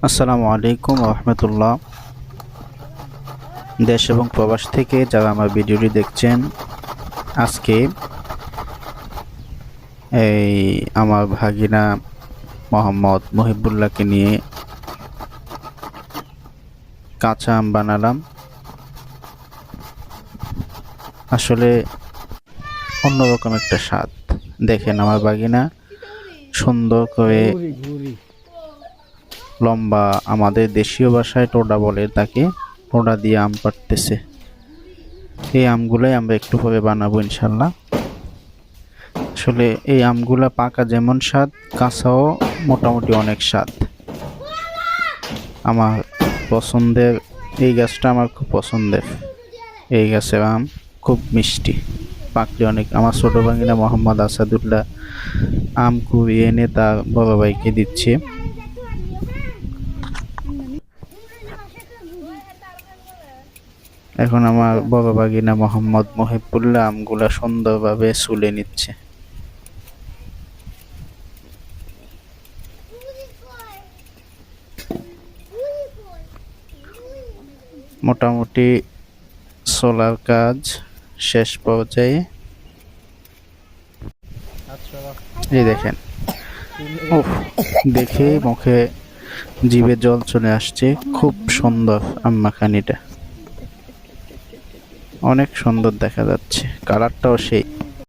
আসসালামু আলাইকুম রহমতুল্লাহ। দেশ এবং প্রবাস থেকে যারা আমার ভিডিওটি দেখছেন, আজকে এই আমার ভাগিনা মোহাম্মদ মহিবুল্লাহকে নিয়ে কাঁচা আম বানালাম। আসলে অন্যরকম একটা স্বাদ। দেখেন আমার ভাগিনা সুন্দর করে লম্বা, আমাদের দেশীয় ভাষায় টোডা বলে তাকে, টোডা দিয়ে আম পাড়তেছে। এই আমগুলাই আমরা একটু পরে বানাবো ইনশাল্লাহ। আসলে এই আমগুলা পাকা যেমন স্বাদ, কাঁচাও মোটামুটি অনেক স্বাদ। আমার পছন্দের এই গাছটা, আমার খুব পছন্দের। এই গাছের আম খুব মিষ্টি, পাকলে অনেক। আমার ছোট ভাগিনা মোহাম্মদ আসাদুল্লাহ আম কুড়িয়ে এনে তার বড় ভাইকে দিচ্ছে। এখন আমার বড় ভাগিনা মোহাম্মদ মহিবুল্লাহ আমগুলা সুন্দরভাবে ছুলে নিচ্ছে। মোটামুটি সোলার কাজ শেষ পর্যায়ে। এই দেখেন, উফ, দেখে মুখে জিভে জল চলে আসছে। খুব সুন্দর আম মাখানিটা, অনেক সুন্দর দেখা যাচ্ছে, কালারটাও সেই।